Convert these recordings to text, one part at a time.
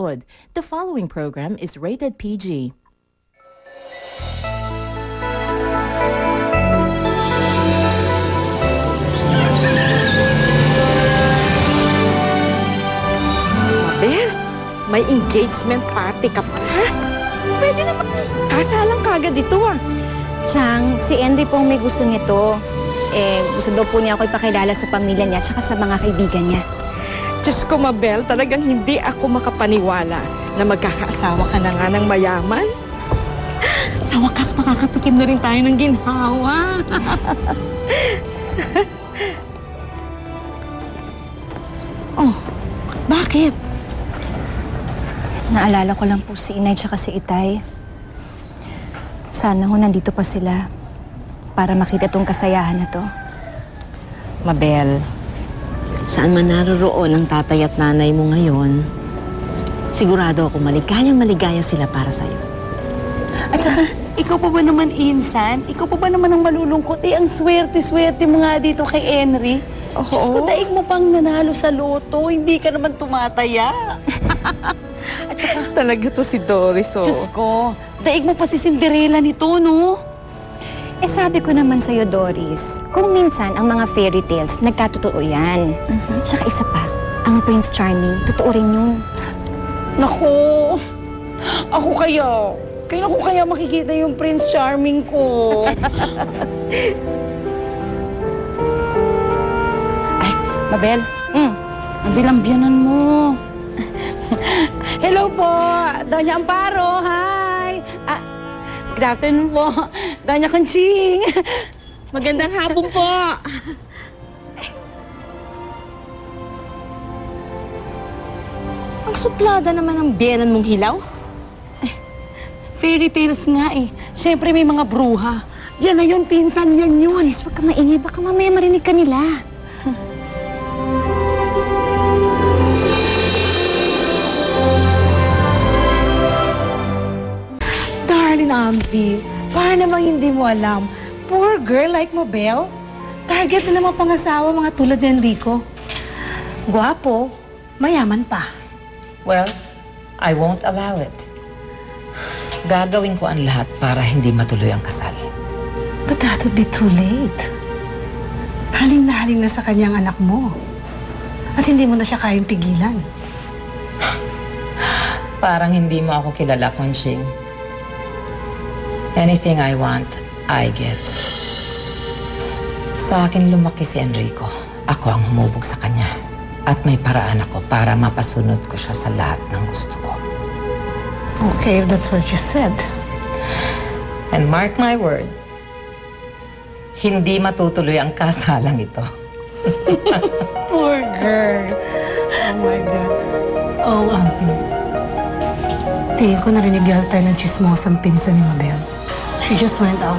manood. The following program is rated PG. Mabel, may engagement party ka pa, ha? Pwede naman. Kasalang kagad ito, ah. Chang, si Henry pong may gusto nito. Gusto daw po niya ako ipakilala sa pamilya niya at sa mga kaibigan niya. Diyos ko, Mabel, talagang hindi ako makapaniwala na magkakaasawa ka na nga ng mayaman. Sa wakas, makakatikim na rin tayo ng ginhawa. Oh, bakit? Naalala ko lang po si Inay at si Itay. Sana ho nandito pa sila para makita tong kasayahan na to. Mabel, saan man naroroon ang tatay at nanay mo ngayon, sigurado ako maligaya sila para sa'yo. At saka, ikaw pa ba naman, Insan? Ikaw pa ba naman ang malulungkot? Ang swerte-swerte mo nga dito kay Henry. Diyos ko, daig mo pang nanalo sa loto. Hindi ka naman tumataya. At saka, Talaga to si Doris, oh. Diyos ko, daig mo pa si Cinderella nito, no? Sabi ko naman sa'yo, Doris, kung minsan ang mga fairy tales, nagkatotoo yan. Tsaka isa pa, ang Prince Charming, totoo rin yun. Naku, ako kaya. Kailan ko kaya makikita yung Prince Charming ko? Ay, Mabel. Ang bilambyanan mo. Hello po, Doña Amparo. Hi. Good afternoon po, Doña Conching. Magandang hapon po. Ang suplada naman ang biyenan mong hilaw. Fairy tales nga eh. Siyempre may mga bruha. Yan na yun, pinsan, yan yun. Doris, huwag ka maingay. Baka mamaya marinig ka nila. Darling Ampi, para namang hindi mo alam, poor girl like Mabel, target na naman pangasawa mga tulad ni Enrico. Guwapo, mayaman pa. Well, I won't allow it. Gagawin ko ang lahat para hindi matuloy ang kasal. But that would be too late. Haling na sa kanyang anak mo. At hindi mo na siya kayang pigilan. Parang hindi mo ako kilala, Conching. Anything I want, I get. Sa akin lumaki si Enrico. Ako ang humubog sa kanya. At may paraan ako para mapasunod ko siya sa lahat ng gusto ko. Okay, if that's what you said. And mark my word, hindi matutuloy ang kasalang ito. Poor girl. Oh my God. Oh, Ampi. Tingin ko narinig yata ng chismosang pinsan ni Mabel. She just went out.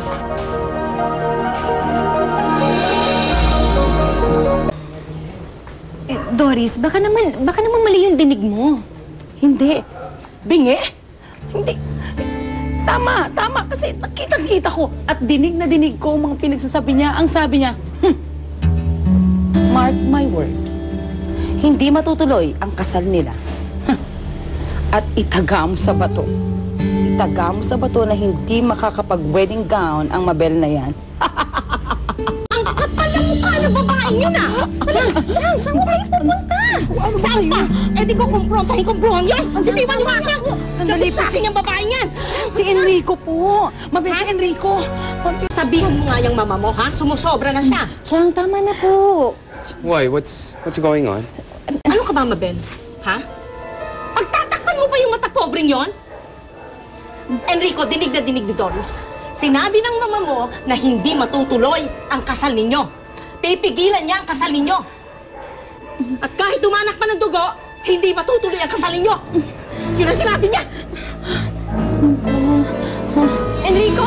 Doris, baka naman mali yung dinig mo. Hindi. Bingi? Hindi. Tama. Kasi nakita-kita ko. At dinig na dinig ko ang mga pinagsasabi niya. Ang sabi niya, mark my word, hindi matutuloy ang kasal nila. At itagam sa bato. Itagam sa bato na hindi makakapag-wedding gown ang Mabel na yan. Ang kapal na mukha ng babaeng yun, ah! Chang, saan mo kayo pupunta? Saan pa? Di ko kumprontahin kung bruhang yun! Silipan niyo nga ako! Sandali pa. Sabi niyang babaeng yan! Si Enrico po. Mabel si Enrico. Sabihin mo nga yung mama mo, ha? Sumusobra na siya! Chang, tama na po. Why? What's going on? Ano ka ba, Mabel? Ha? Pagtatakpan mo ba yung mata pobreng yon? Enrico, dinig na dinig ni Doris. Sinabi ng mama mo na hindi matutuloy ang kasal ninyo. Pipigilan niya ang kasal ninyo. At kahit dumanak pa ng dugo, hindi matutuloy ang kasal ninyo. Yun ang sinabi niya. Enrico!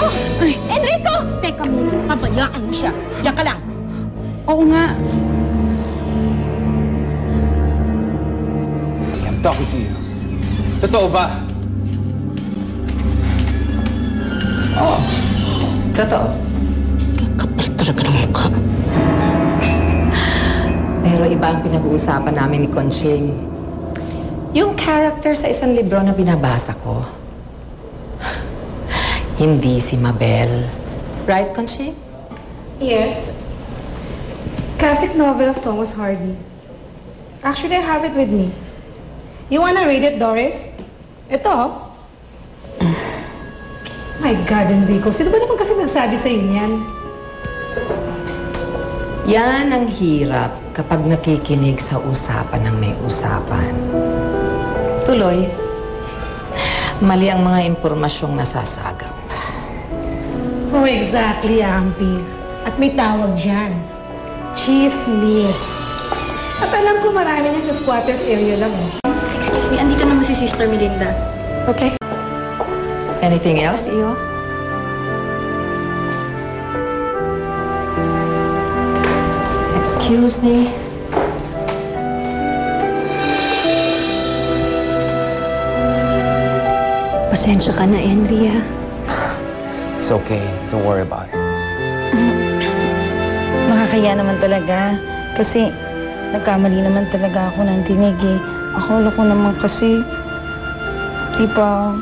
Enrico! Teka muna, pabayaan mo siya. Diyan ka lang. Oo nga. I'm talking to you. Totoo ba? Oo. Totoo. Kapal talaga ng mukha. Pero iba ang pinag-uusapan namin ni Conching. Yung character sa isang libro na binabasa ko, hindi si Mabel. Right, Conchie? Yes. Classic novel of Thomas Hardy. Actually, I have it with me. You wanna read it, Doris? Ito. My God, Enrico. Sino ba naman kasi nagsabi sa'yo niyan? Yan ang hirap kapag nakikinig sa usapan ng may usapan. Tuloy, mali ang mga impormasyong nasasagap. Oh, exactly, Ampi. At may tawag dyan. Chismis. At alam ko marami yan sa squatters area lang. Excuse me, andito naman si Sister Melinda. Okay. Anything else, Iyo? Excuse me. Pasensya ka na, Henry, ha? It's okay. Don't worry about it. Nakakaya naman talaga. Kasi nagkamali naman talaga ako ng dinig eh. Akala ko naman kasi, di ba,